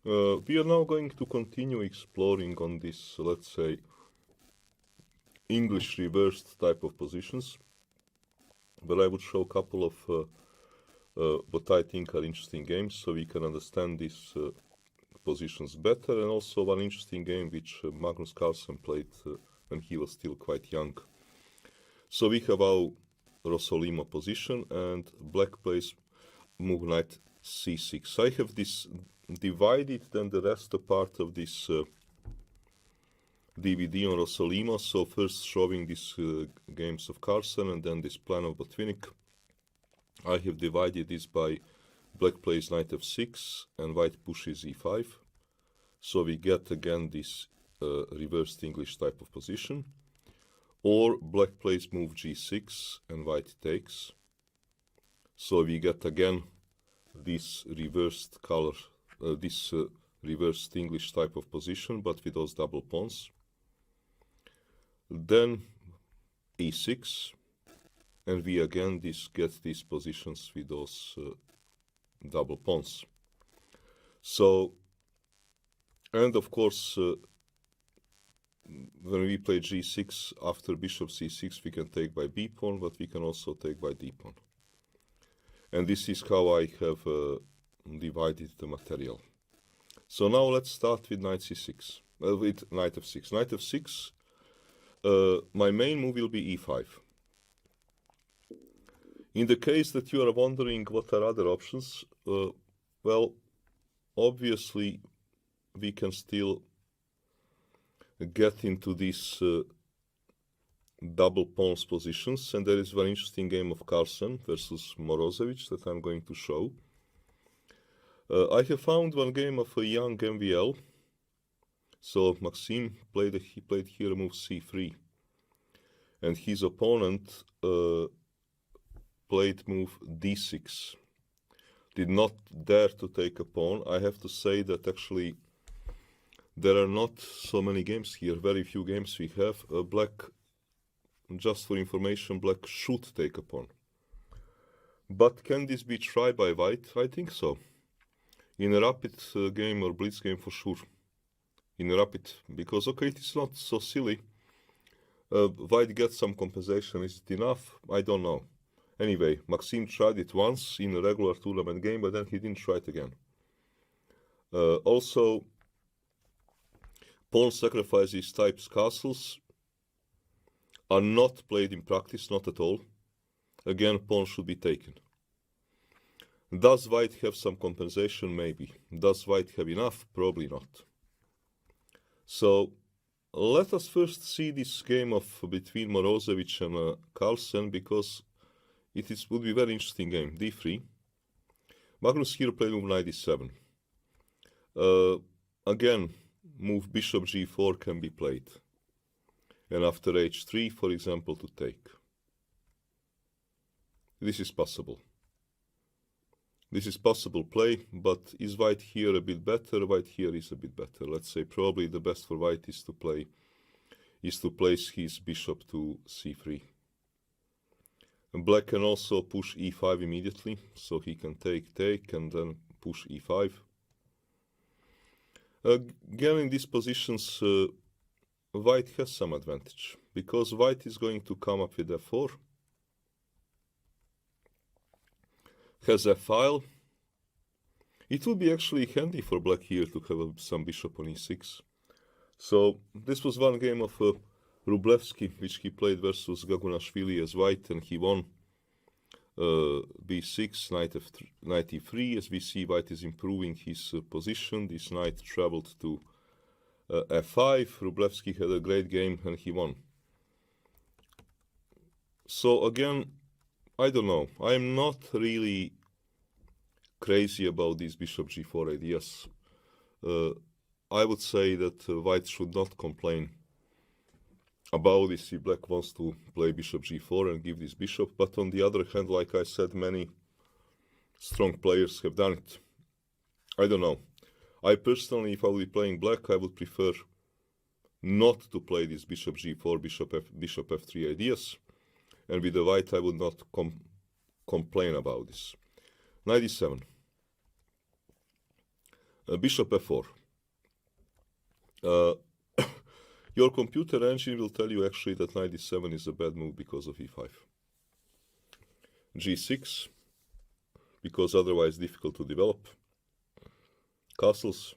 We are now going to continue exploring on this, let's say, English reversed type of positions, but I would show a couple of what I think are interesting games so we can understand these positions better, and also one interesting game which Magnus Carlsen played when he was still quite young. So we have our Rossolimo position, and black plays move knight c6. I have this divided then the rest of part of this DVD on Rossolimo. So first showing these games of Carlsen and then this plan of Botvinnik. I have divided this by black plays knight f6 and white pushes e5. So we get again this reversed English type of position. Or black plays move g6 and white takes. So we get again this reversed color, reversed English type of position, but with those double pawns. Then e6, and we again get these positions with those double pawns. So, and of course, when we play g6 after bishop c6, we can take by b pawn, but we can also take by d pawn. And this is how I have divided the material. So now let's start with knight c6, with knight f6. Knight f6, my main move will be e5. In the case that you are wondering what are other options, well, obviously we can still get into these double pawns positions, and there is one interesting game of Carlsen versus Morozevich that I'm going to show. I have found one game of a young MVL. So Maxime played here move c3, and his opponent played move d6. Did not dare to take a pawn. I have to say that actually there are not so many games here, very few games we have. Black, just for information, black should take a pawn. But can this be tried by white? I think so. In a rapid game or blitz game for sure. In a rapid, because okay, it's not so silly. White gets some compensation, is it enough? I don't know. Anyway, Maxime tried it once in a regular tournament game, but then he didn't try it again. Also, pawn sacrifices types castles are not played in practice, not at all. Again, pawn should be taken. Does white have some compensation? Maybe. Does white have enough? Probably not. So let us first see this game of between Morozevich and Carlsen, because would be a very interesting game. d3. Magnus here played move knight d7. Again, move bishop g4 can be played. And after h3, for example, to take. This is possible. This is possible play, but is white here a bit better? White here is a bit better. Let's say probably the best for white is to place his bishop to c3. And black can also push e5 immediately, so he can take, and then push e5. Again, in these positions, white has some advantage, because white is going to come up with f4. Has a file. It would be actually handy for black here to have some bishop on e6. So this was one game of Rublevsky, which he played versus Gagunashvili as white, and he won b6, knight e3. As we see, white is improving his position. This knight traveled to f5. Rublevsky had a great game and he won. So again, I don't know. I'm not really crazy about these bishop g4 ideas. I would say that white should not complain about this if black wants to play bishop g4 and give this bishop. But on the other hand, like I said, many strong players have done it. I don't know. I personally, if I would be playing black, I would prefer not to play this bishop g4, bishop f3 ideas. And with the white, I would not complain about this. Knight e7. Bishop f4. Your computer engine will tell you actually that knight d7 is a bad move because of e5. g6, because otherwise difficult to develop. Castles.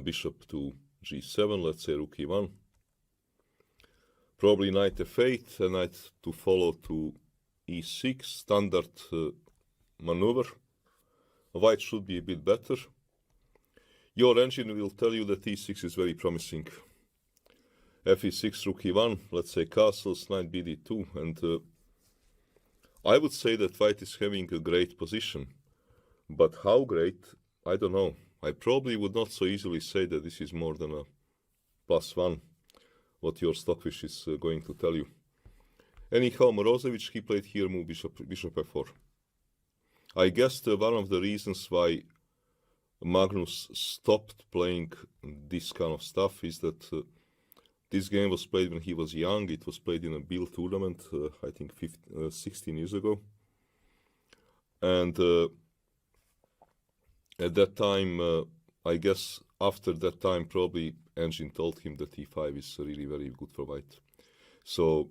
Bishop to g7, let's say rook e1. Probably knight f8, and knight to follow to e6, standard maneuver. White should be a bit better. Your engine will tell you that e6 is very promising. Fe6, rook e1, let's say castles, knight bd2, and I would say that white is having a great position. But how great, I don't know. I probably would not so easily say that this is more than a +1, what your stockfish is going to tell you. Anyhow, Morozevich, he played here move bishop f4. I guess one of the reasons why Magnus stopped playing this kind of stuff is that this game was played when he was young. It was played in a Bill tournament, I think 16 years ago. And at that time, I guess after that time, probably engine told him that e5 is really very good for white. So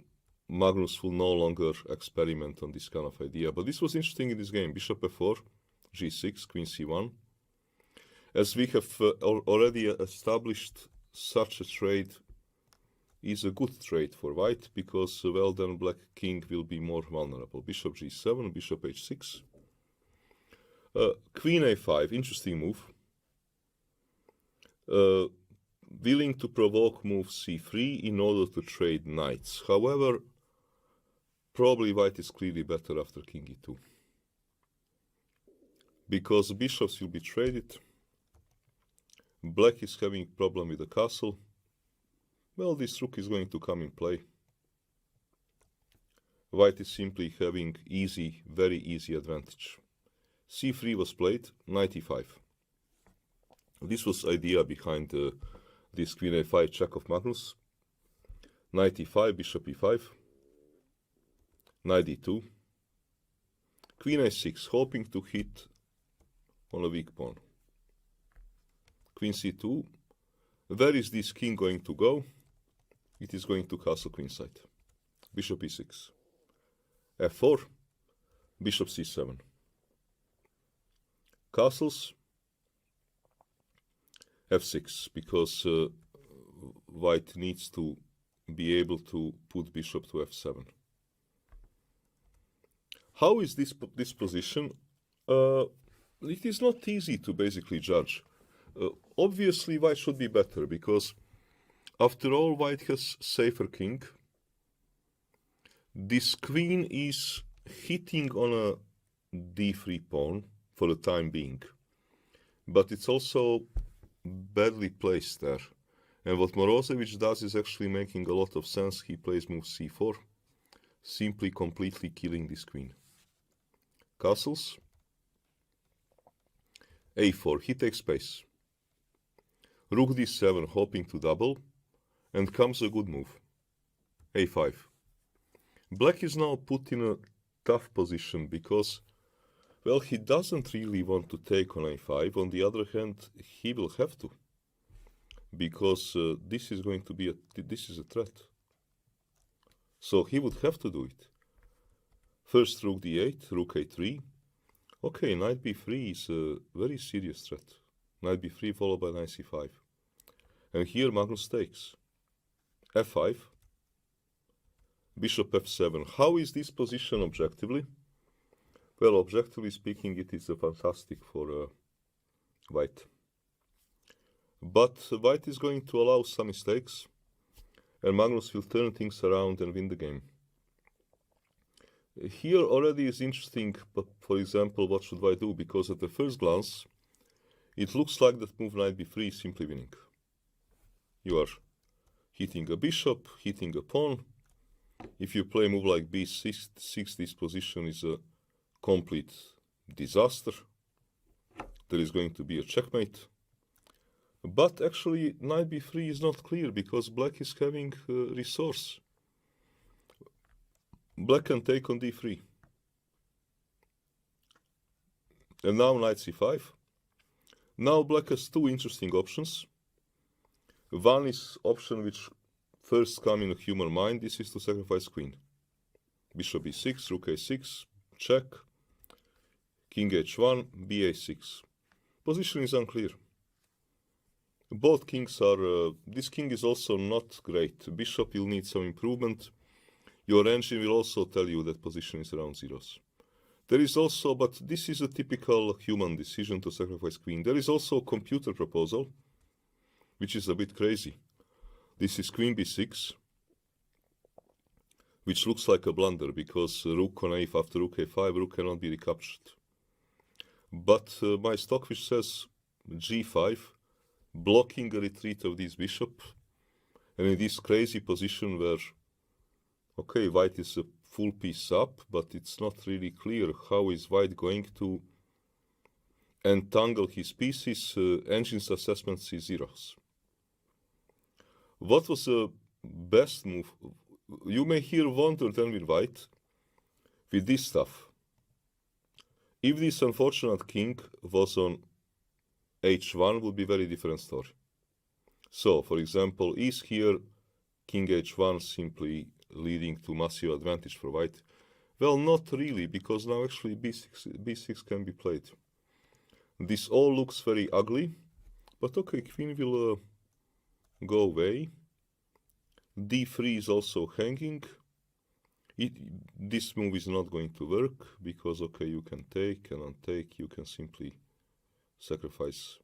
Magnus will no longer experiment on this kind of idea. But this was interesting in this game. Bishop f4, g6, queen c1. As we have already established, such a trade is a good trade for white, because, well, then black king will be more vulnerable. Bishop g7, bishop h6. Queen a5, interesting move. Willing to provoke move c3 in order to trade knights. However, probably white is clearly better after king e2. Because bishops will be traded. Black is having problem with the castle. Well, this rook is going to come in play. White is simply having easy, very easy advantage. c3 was played, knight e5. This was idea behind this queen a5 check of Magnus. Knight e5, bishop e5. Knight e2. Queen a6, hoping to hit on a weak pawn. Queen c2. Where is this king going to go? It is going to castle queenside. Bishop e6. f4. Bishop c7. Castles. f6, because white needs to be able to put bishop to f7. How is this position? It is not easy to basically judge. Obviously, white should be better, because after all, white has safer king. This queen is hitting on a d3 pawn for the time being, but it's also badly placed there. And what Morozevich does is actually making a lot of sense. He plays move c4, simply completely killing this queen. Castles. a4, he takes space. Rook d7, hoping to double, and comes a good move. a5. Black is now put in a tough position, because, well, he doesn't really want to take on a5. On the other hand, he will have to, because this is going to be this is a threat. So he would have to do it. First rook d8, rook a3. Okay, knight b3 is a very serious threat. Knight b3 followed by knight c5. And here Magnus takes. f5. Bishop f7. How is this position objectively? Well, objectively speaking, it is fantastic for white. But white is going to allow some mistakes, and Magnus will turn things around and win the game. Here already is interesting, but for example, what should white do? Because at the first glance, it looks like that move knight b3 is simply winning. You are hitting a bishop, hitting a pawn. If you play a move like b6, this position is a complete disaster. There is going to be a checkmate. But actually, knight b3 is not clear, because black is having resource. Black can take on d3. And now knight c5. Now black has two interesting options. One is option which first come in a human mind. This is to sacrifice queen. Bishop b6, rook a6, check, king h1, ba6. Position is unclear. Both kings are, this king is also not great. Bishop will need some improvement. Your engine will also tell you that position is around zeros. There is also, but this is a typical human decision to sacrifice queen. There is also a computer proposal, which is a bit crazy. This is queen b6, which looks like a blunder because rook on a5 after rook a5, rook cannot be recaptured. But my stockfish says g5, blocking a retreat of this bishop, and in this crazy position where, okay, white is a full piece up, but it's not really clear how is white going to entangle his pieces. Engine's assessment sees zeros. What was the best move? You may here wonder then with white, with this stuff. If this unfortunate king was on h1, would be very different story. So, for example, is here king h1 simply leading to massive advantage for white? Well, not really, because now actually b6 can be played. This all looks very ugly, but okay, queen will go away. d3 is also hanging. This move is not going to work because, okay, you can take and untake. You can simply sacrifice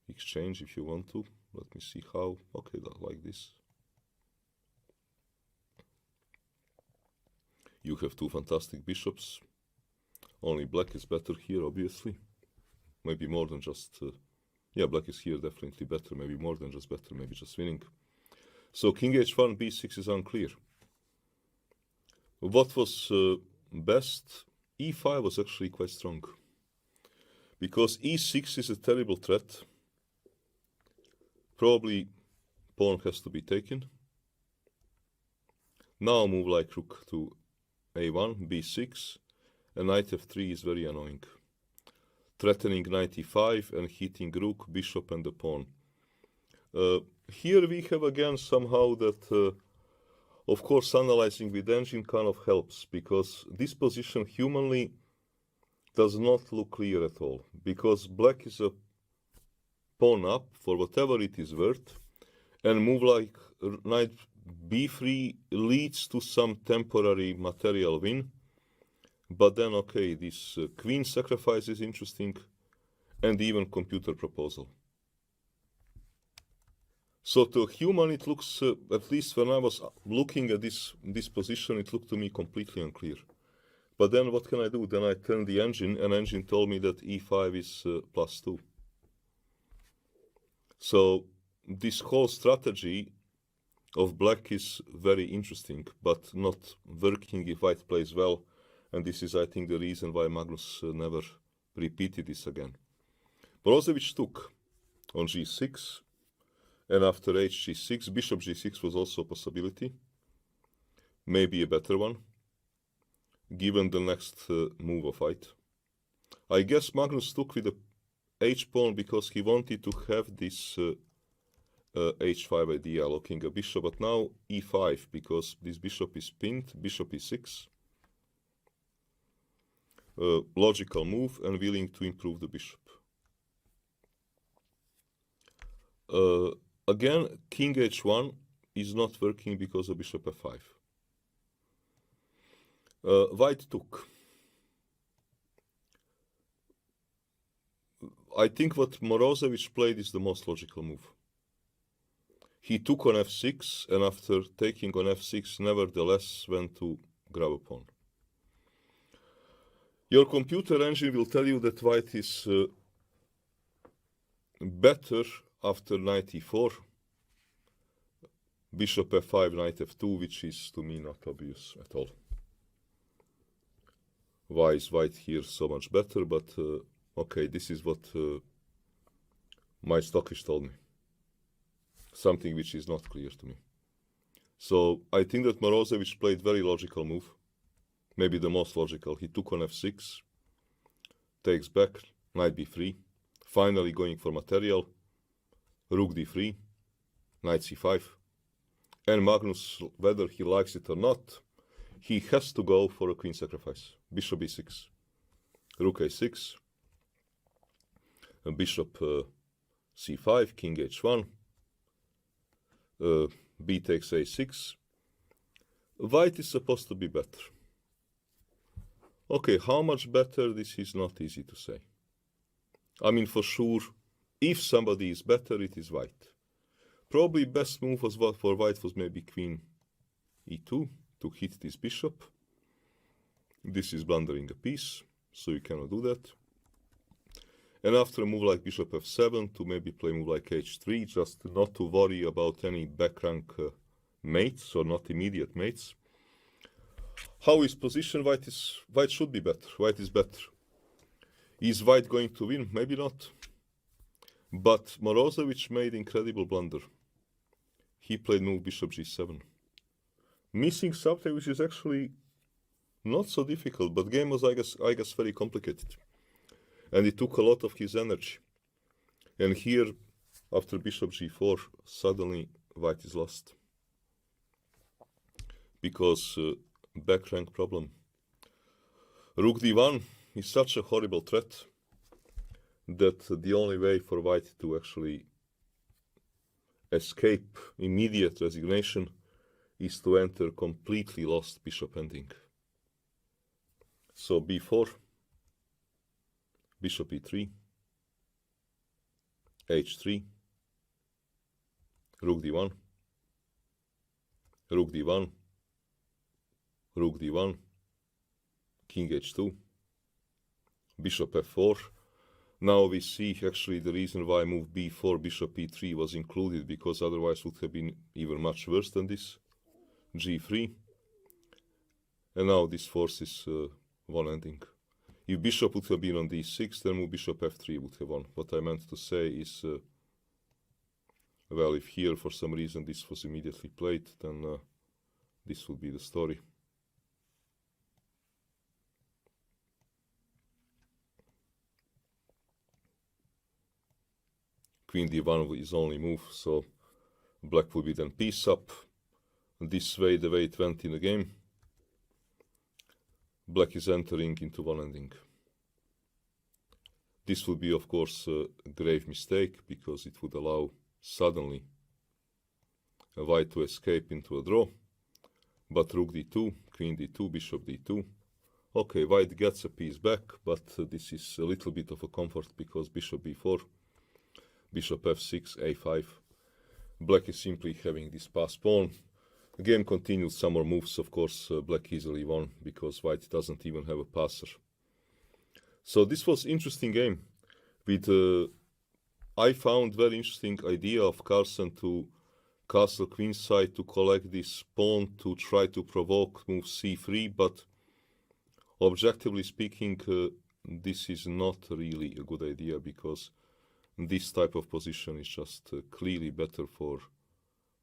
exchange if you want to. Let me see how. Okay, like this. You have two fantastic bishops. Only black is better here, obviously. Maybe more than just... yeah, black is here definitely better. Maybe more than just better. Maybe just winning. So king h1, b6 is unclear. What was best? e5 was actually quite strong. Because e6 is a terrible threat. Probably pawn has to be taken. Now move like rook to a1, b6, and knight f3 is very annoying. Threatening knight e5 and hitting rook, bishop and the pawn. Here we have again somehow that, of course, analyzing with engine kind of helps, because this position humanly does not look clear at all, because black is a pawn up for whatever it is worth, and move like knight b3 leads to some temporary material win. But then, okay, this queen sacrifice is interesting, and even computer proposal. So to a human it looks, at least when I was looking at this position, it looked to me completely unclear. But then what can I do? Then I turned the engine, and engine told me that e5 is +2. So this whole strategy of black is very interesting, but not working if white plays well. And this is, I think, the reason why Magnus never repeated this again. Brozovic took on g6, and after hg6, bishop g6 was also a possibility. Maybe a better one, given the next move of white. I guess Magnus took with the h-pawn because he wanted to have this h5 idea, locking a bishop, but now e5, because this bishop is pinned, bishop e6. Logical move and willing to improve the bishop. Again, king h1 is not working because of bishop f5. White took. I think what Morozevich played is the most logical move. He took on f6, and after taking on f6, nevertheless went to grab a pawn. Your computer engine will tell you that white is better after knight e4, bishop f5, knight f2, which is to me not obvious at all. Why is white here so much better? But okay, this is what my stockish told me. Something which is not clear to me. So I think that Morozevich played very logical move. Maybe the most logical. He took on f6, takes back, knight b3, finally going for material. Rook d3, knight c5. And Magnus, whether he likes it or not, he has to go for a queen sacrifice. Bishop b6, rook a6, bishop c5, king h1, b takes a6. White is supposed to be better. Okay, how much better, this is not easy to say. I mean, for sure, if somebody is better, it is white. Probably best move was for white was maybe queen e2 to hit this bishop. This is blundering a piece, so you cannot do that. And after a move like bishop f7, to maybe play move like h3, just not to worry about any back rank mates or not immediate mates. How is position? White should be better. White is better. Is white going to win? Maybe not. But Morozevich made incredible blunder. He played move bishop g7. Missing something which is actually not so difficult, but game was, I guess, very complicated. And it took a lot of his energy. And here, after bishop g4, suddenly white is lost. Because back rank problem. Rook d1 is such a horrible threat that the only way for white to actually escape immediate resignation is to enter completely lost bishop ending. So b4, bishop e3, h3, rook d1, rook d1, rook d1, king h2, bishop f4. Now we see actually the reason why move b4, bishop e3 was included, because otherwise would have been even much worse than this. g3. And now this forces one ending. If bishop would have been on d6, then move bishop f3 would have won. What I meant to say is, well, if here for some reason this was immediately played, then this would be the story. Queen d1 is only move, so black will be then piece up. This way, the way it went in the game, black is entering into one ending. This would be, of course, a grave mistake, because it would allow suddenly white to escape into a draw. But rook d2, queen d2, bishop d2. Okay, white gets a piece back, but this is a little bit of a comfort, because bishop b4, bishop f6, a5. Black is simply having this pass pawn. The game continues, some more moves, of course, black easily won, because white doesn't even have a passer. So this was interesting game. With I found very interesting idea of Carlsen to castle queenside to collect this pawn to try to provoke move c3, but objectively speaking, this is not really a good idea, because this type of position is just clearly better for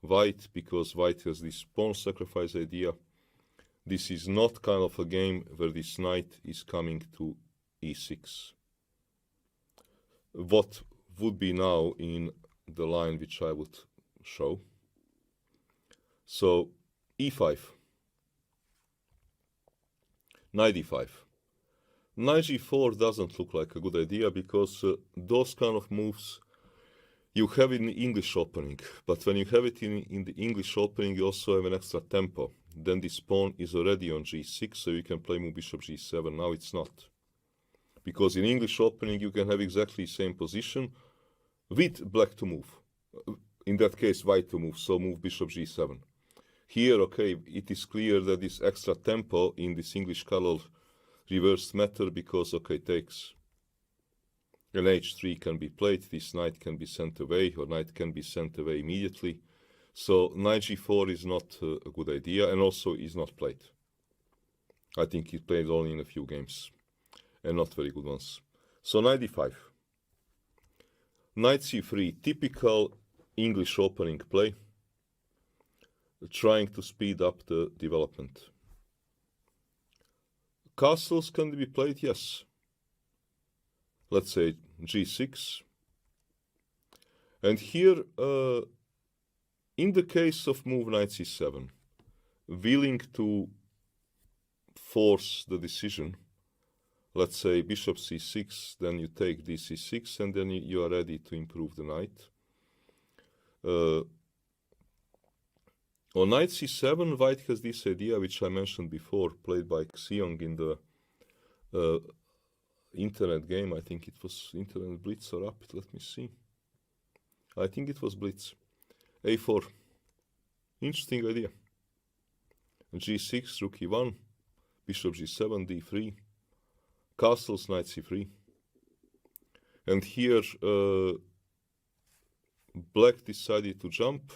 white, because white has this pawn sacrifice idea. This is not kind of a game where this knight is coming to e6. What would be now in the line which I would show. So e5, knight e5. Knight g4 doesn't look like a good idea, because those kind of moves you have in the English opening, but when you have it in the English opening, you also have an extra tempo. Then this pawn is already on g6, so you can play move bishop g7. Now it's not. Because in English opening, you can have exactly the same position with black to move. In that case, white to move, so move bishop g7. Here, okay, it is clear that this extra tempo in this English color reversed matter, because, okay, takes an h3 can be played, this knight can be sent away, or knight can be sent away immediately. So knight g4 is not a good idea, and also is not played. I think he played only in a few games, and not very good ones. So knight d5. Knight c3, typical English opening play, trying to speed up the development. Castles can be played, yes. Let's say g6. And here, in the case of move knight c7, willing to force the decision, let's say bishop c6, then you take dc6, and then you are ready to improve the knight. On knight c7, white has this idea, which I mentioned before, played by Xiong in the internet game. I think it was internet blitz or rapid, let me see. I think it was blitz. a4. Interesting idea. g6, rook e1, bishop g7, d3, castles, knight c3. And here black decided to jump,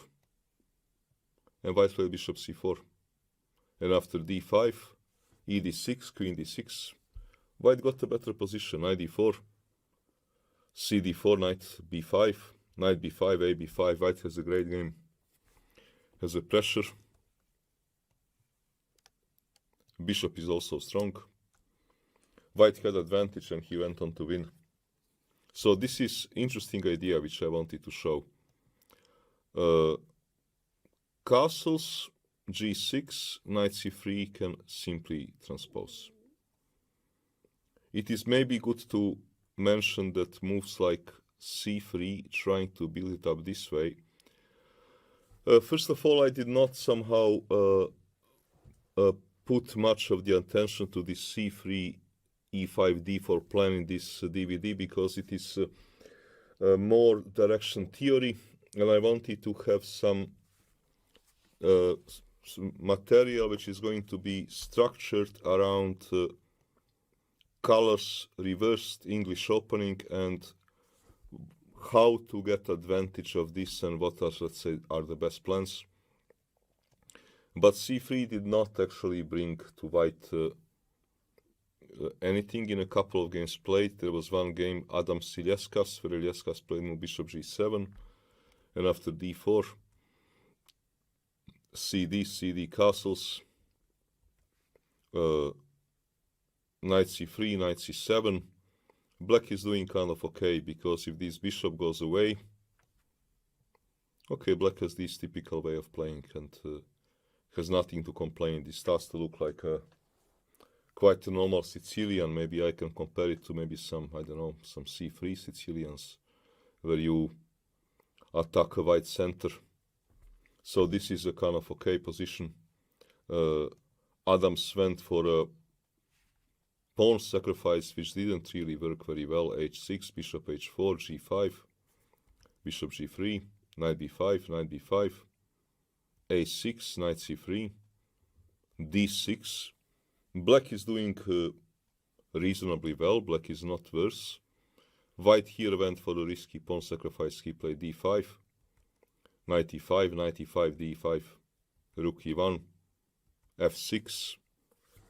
and white played bishop c4. And after d5, e d6, queen d6, white got a better position, knight d4, c d4, knight b5, knight b5, a b5. White has a great game, has a pressure. Bishop is also strong. White had advantage and he went on to win. So this is interesting idea which I wanted to show. Castles, g6, knight c3 can simply transpose. It is maybe good to mention that moves like c3, trying to build it up this way. First of all, I did not somehow put much of the attention to this c3, e5, d4 plan in this DVD, because it is more direction theory, and I wanted to have some material which is going to be structured around colors, reversed English opening, and how to get advantage of this, and what are, let's say, are the best plans. But c3 did not actually bring to white anything in a couple of games played. There was one game, Adam Ilieskas, where Ilieskas played move bishop g7, and after d4, cd castles, knight c3, knight c7. Black is doing kind of okay, because if this bishop goes away, okay, black has this typical way of playing and has nothing to complain. This starts to look like quite a normal Sicilian. Maybe I can compare it to maybe some, I don't know, some c3 Sicilians, where you attack a white center. So this is a kind of okay position. Adams went for a pawn sacrifice, which didn't really work very well. h6, bishop h4, g5, bishop g3, knight b5, knight b5, a6, knight c3, d6. Black is doing reasonably well. Black is not worse. White here went for a risky pawn sacrifice. He played d5, knight e5, knight e5, d5, rook e1, f6.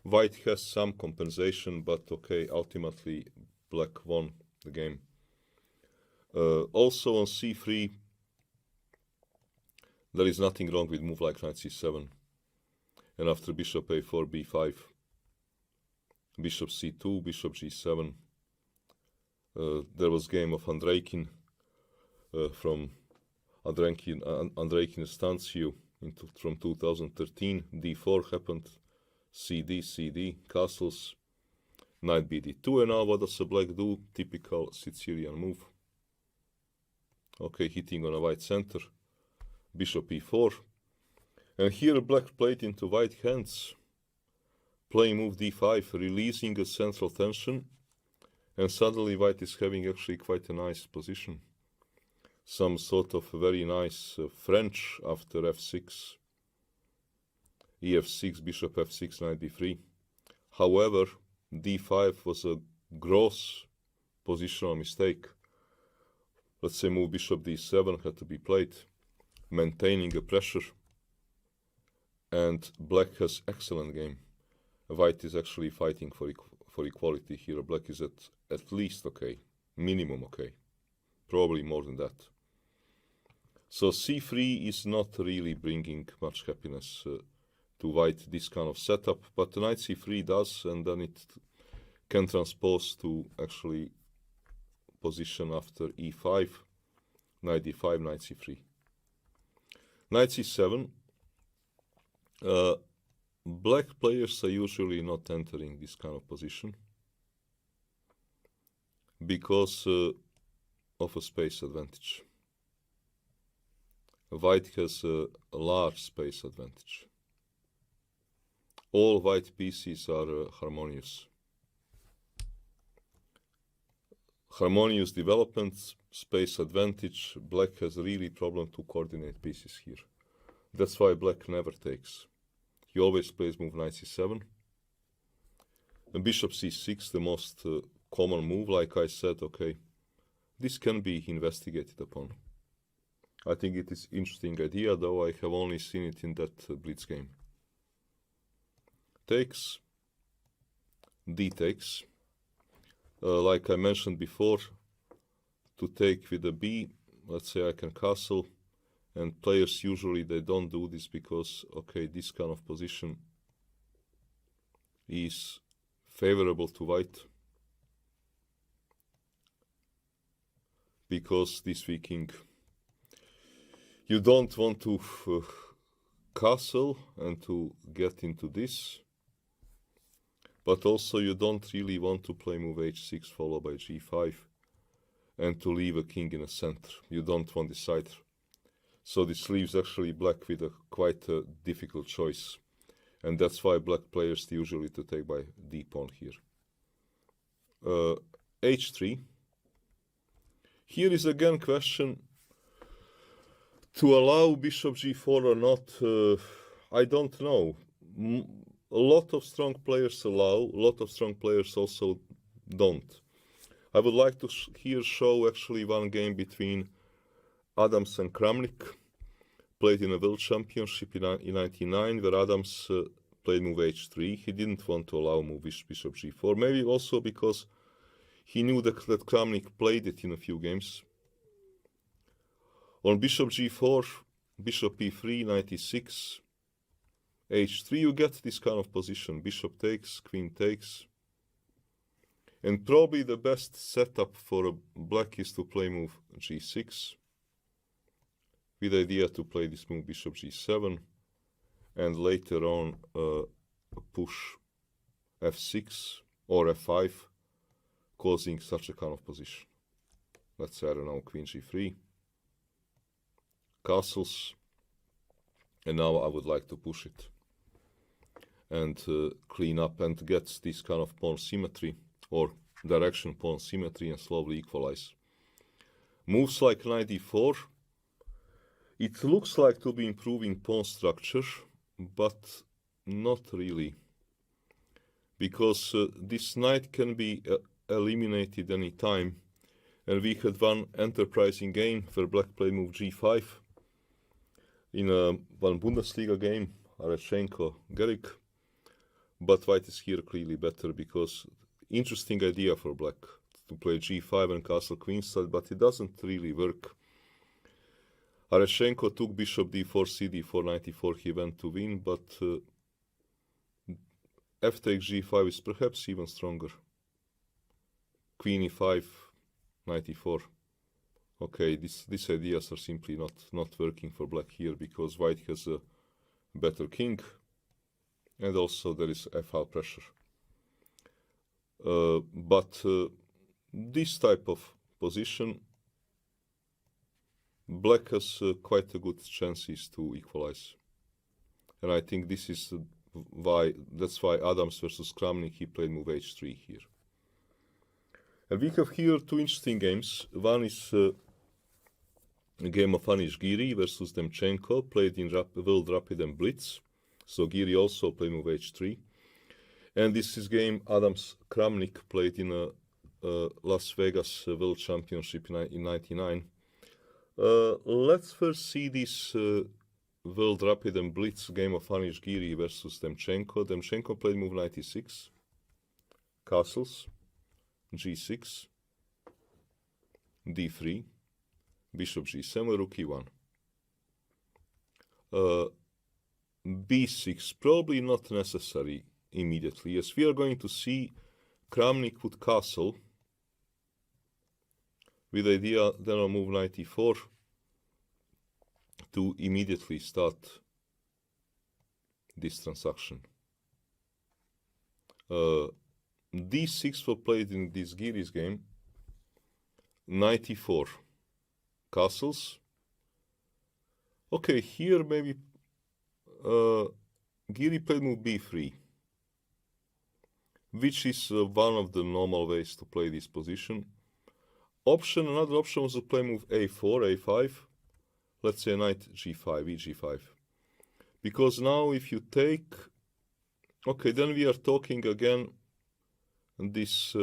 White has some compensation, but okay, ultimately black won the game. Also on c3, there is nothing wrong with move like knight c7. And after bishop a4, b5, bishop c2, bishop g7. There was game of Andreikin from Andreikin Stanciu from 2013. d4 happened. CD, castles, knight bd2, and now what does the black do? Typical Sicilian move. Okay, hitting on a white center, bishop e4, and here black played into white hands, playing move d5, releasing a central tension, and suddenly white is having actually quite a nice position. Some sort of very nice French after f6. ef6, bishop f6, knight d3. However, d5 was a gross positional mistake. Let's say move bishop d7 had to be played, maintaining a pressure. And black has excellent game. White is actually fighting for equality here. Black is at least okay, minimum okay, probably more than that. So c3 is not really bringing much happiness to white, this kind of setup, but knight c3 does, and then it can transpose to actually position after e5, knight d5, knight c3. Knight c7. Black players are usually not entering this kind of position because of a space advantage. White has a large space advantage. All white pieces are harmonious. Harmonious development, space advantage. Black has really problem to coordinate pieces here. That's why black never takes. He always plays move knight c7. And bishop c6, the most common move, like I said, okay. This can be investigated upon. I think it is interesting idea, though I have only seen it in that blitz game. Takes, d takes. Like I mentioned before, to take with a b, let's say I can castle, and players usually they don't do this because, okay, this kind of position is favorable to white. Because this weak king, you don't want to castle and to get into this, but also you don't really want to play move h6 followed by g5 and to leave a king in the center. You don't want this either. So this leaves actually black with a quite a difficult choice, and that's why black players usually to take by d pawn here. h3. Here is again question to allow bishop g4 or not. I don't know. A lot of strong players allow, a lot of strong players also don't. I would like to here show actually one game between Adams and Kramnik, played in a world championship in 1999, where Adams played move h3. He didn't want to allow move bishop g4, maybe also because he knew that Kramnik played it in a few games. On bishop g4, bishop e3, knight e6, h3, you get this kind of position. Bishop takes, queen takes. And probably the best setup for a black is to play move g6, with the idea to play this move bishop g7, and later on push f6 or f5, causing such a kind of position. Let's say, I don't know, queen g3, castles, and now I would like to push it and clean up and get this kind of pawn symmetry or direction pawn symmetry and slowly equalize. Moves like knight d4, it looks like to be improving pawn structure, but not really, because this knight can be eliminated any time, and we had one enterprising game where black played move g5 in one Bundesliga game, Areshenko Gerik, but white is here clearly better because interesting idea for black to play g5 and castle queenside, but it doesn't really work. Areshenko took bishop d4, cd4, knight e4, he went to win, but f takes g5 is perhaps even stronger. Queen e5, knight e4. Okay, these ideas are simply not working for black here because white has a better king, and also there is f-file pressure. But this type of position, black has quite a good chances to equalize, and I think this is that's why Adams versus Kramnik, he played move h3 here. And we have here two interesting games. One is a game of Anish Giri versus Demchenko, played in World Rapid and Blitz. So Giri also played move h3. And this is game Adams Kramnik played in a Las Vegas World Championship in 99. Let's first see this World Rapid and Blitz game of Anish Giri versus Demchenko. Demchenko played move knight e6, castles, g6, d3, bishop g7, rook e1. b6, probably not necessary immediately, as we are going to see Kramnik would castle with the idea then on move knight e4 to immediately start this transaction. D6 was played in this Giri's game. Knight e4, castles. Okay, here maybe Giri played move b3, which is one of the normal ways to play this position. Another option was to play move a4, a5. Let's say knight g5, e5. Because now if you take, okay, then we are talking again this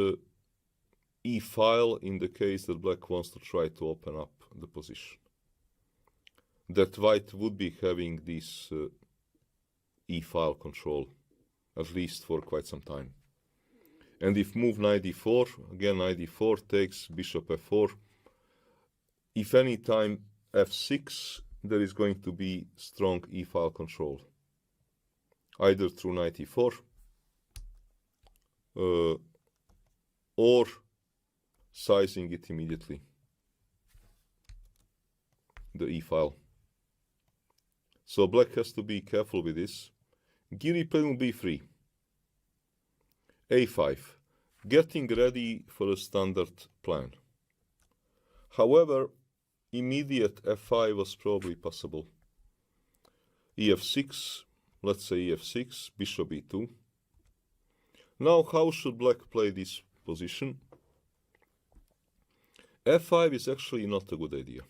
e-file in the case that black wants to try to open up the position. That white would be having this e-file control, at least for quite some time. And if move knight d4, again knight d4 takes bishop f4. If any time f6, there is going to be strong e-file control, either through knight e4 or sizing it immediately, the e-file. So black has to be careful with this. Giri played on b3, a5, getting ready for a standard plan. However, immediate f5 was probably possible. ef6, let's say ef6, bishop e2. Now how should black play this position? f5 is actually not a good idea.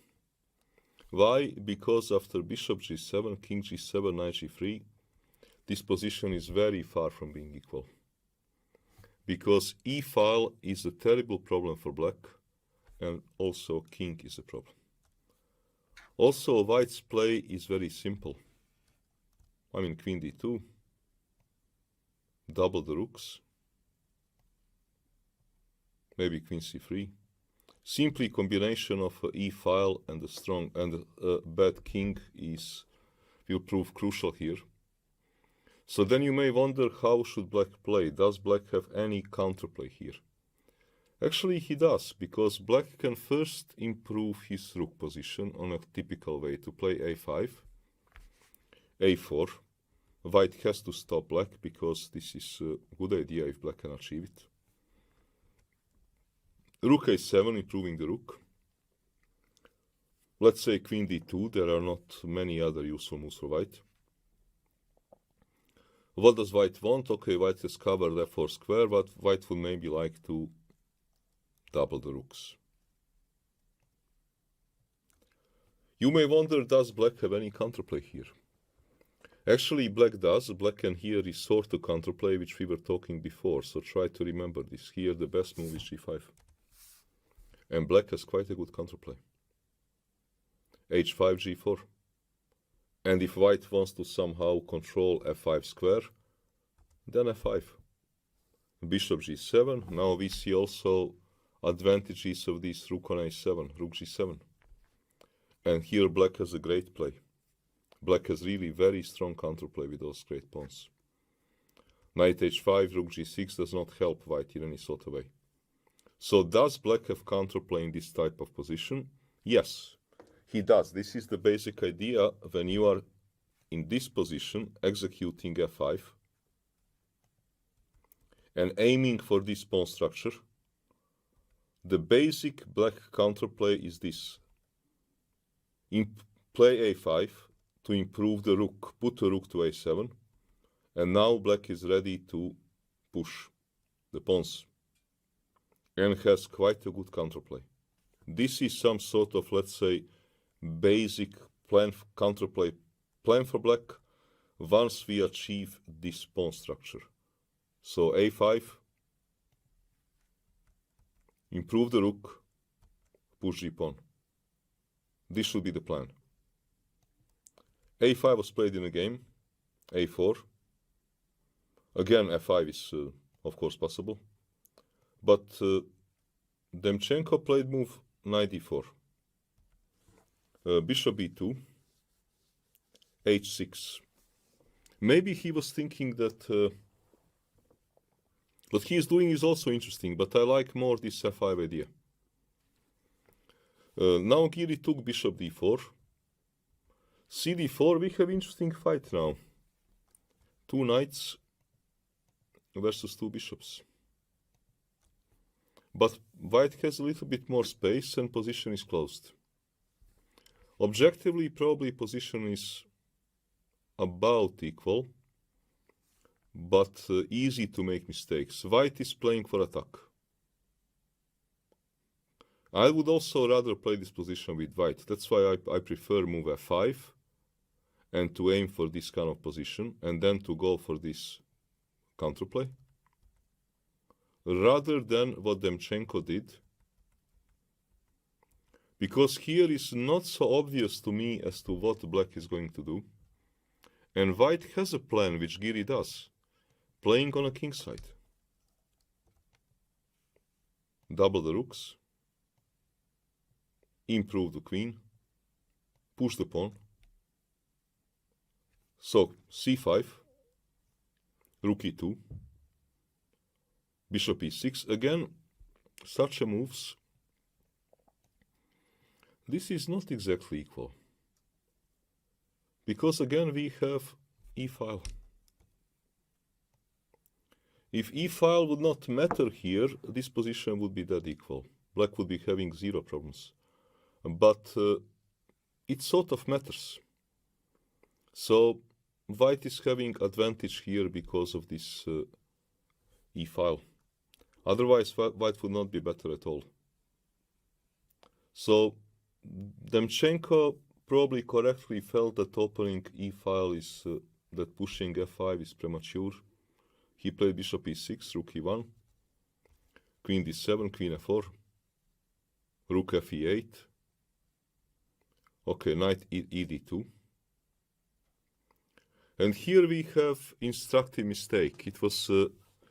Why? Because after bishop g7, king g7, knight g3, this position is very far from being equal. Because e-file is a terrible problem for black, and also king is a problem. Also, white's play is very simple. I mean, queen d2, double the rooks, maybe queen c3. Simply combination of e-file and a strong and a bad king will prove crucial here. So then you may wonder, how should black play? Does black have any counterplay here? Actually, he does, because black can first improve his rook position on a typical way to play a5, a4. White has to stop black, because this is a good idea if black can achieve it. Rook a7, improving the rook. Let's say queen d2, there are not many other useful moves for white. What does white want? Okay, white has covered f4 square, but white would maybe like to double the rooks. You may wonder, does black have any counterplay here? Actually, black does. Black can here resort to counterplay, which we were talking before, so try to remember this. Here the best move is g5. And black has quite a good counterplay. h5, g4. And if white wants to somehow control f5 square, then f5. Bishop g7. Now we see also advantages of this rook on a7, rook g7. And here black has a great play. Black has really very strong counterplay with those great pawns. Knight h5, rook g6 does not help white in any sort of way. So does black have counterplay in this type of position? Yes, he does. This is the basic idea when you are in this position executing f5 and aiming for this pawn structure. The basic black counterplay is this. Play a5 to improve the rook, put the rook to a7, and now black is ready to push the pawns and has quite a good counterplay. This is some sort of, let's say, basic plan, counterplay plan for black once we achieve this pawn structure. So a5, improve the rook, push the pawn. This should be the plan. a5 was played in a game, a4. Again, f5 is, of course, possible. But Demchenko played move knight d4. Bishop b2, h6. Maybe he was thinking that what he is doing is also interesting, but I like more this f5 idea. Now Giri took bishop d4. cd4, we have interesting fight now. Two knights versus two bishops. But white has a little bit more space and position is closed. Objectively, probably position is about equal, but easy to make mistakes. White is playing for attack. I would also rather play this position with white. That's why I prefer move f5 and to aim for this kind of position and then to go for this counterplay, rather than what Demchenko did. Because here is not so obvious to me as to what black is going to do. And white has a plan, which Giri does, playing on a king side. Double the rooks, improve the queen, push the pawn. So, c5, rook e2, bishop e6. Again, such a moves. This is not exactly equal. Because again we have e-file. If e-file would not matter here, this position would be dead equal. Black would be having zero problems. But it sort of matters. So white is having advantage here because of this e-file. Otherwise white would not be better at all. So Demchenko probably correctly felt that opening e-file is, that pushing f5 is premature. He played bishop e6, rook e1, queen d7, queen f4, rook fe8. Okay, knight ed2. And here we have instructive mistake. It was,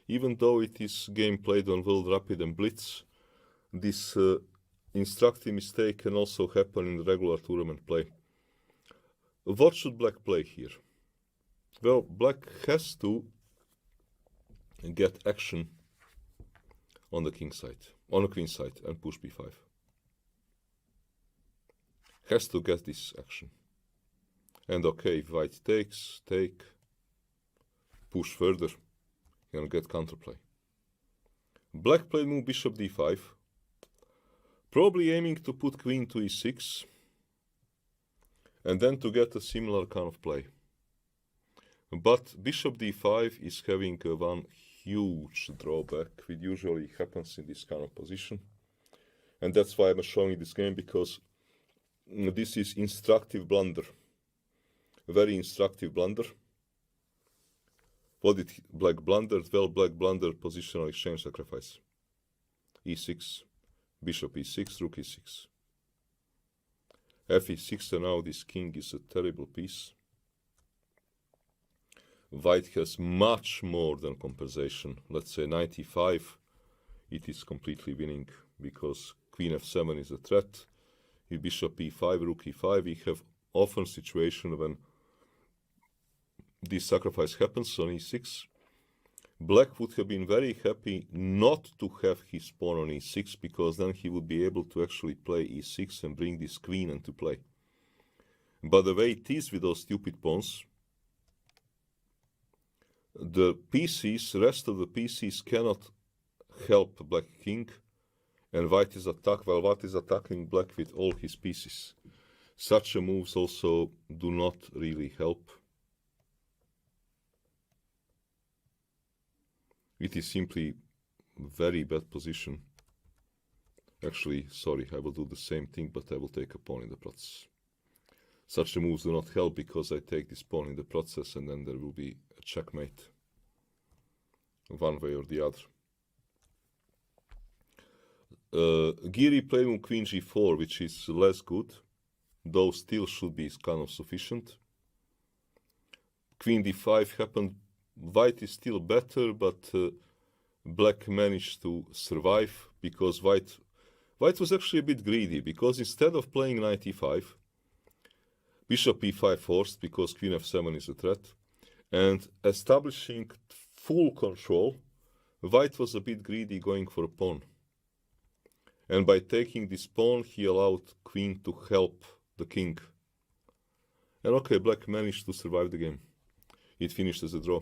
even though it is game played on World Rapid and Blitz, this instructive mistake can also happen in regular tournament play. What should black play here? Well, black has to get action on the king side, on the queen side, and push b5. Has to get this action. And okay, if white takes, take, push further, and get counterplay. Black played move bishop d5, probably aiming to put queen to e6, and then to get a similar kind of play. But bishop d5 is having one huge drawback, which usually happens in this kind of position. And that's why I'm showing this game, because this is instructive blunder. Very instructive blunder. What did black blunder? Well, black blundered positional exchange sacrifice. e6, bishop e6, rook e6. fe6, and now this king is a terrible piece. White has much more than compensation. Let's say 95, it is completely winning, because queen f7 is a threat. If bishop e5, rook e5, we have often situation when this sacrifice happens on e6. Black would have been very happy not to have his pawn on e6, because then he would be able to actually play e6 and bring this queen into play. But the way it is with those stupid pawns, the pieces, rest of the pieces cannot help black king, and white is attacked, while white is attacking black with all his pieces. Such a moves also do not really help. It is simply very bad position. Actually, sorry, I will do the same thing, but I will take a pawn in the process. Such moves do not help, because I take this pawn in the process and then there will be a checkmate, one way or the other. Giri played on queen g4, which is less good, though still should be kind of sufficient. Queen d5 happened. White is still better, but black managed to survive, because white was actually a bit greedy, because instead of playing knight e5, bishop e5 forced, because queen f7 is a threat, and establishing full control, white was a bit greedy going for a pawn. And by taking this pawn, he allowed queen to help the king. And okay, black managed to survive the game. It finished as a draw.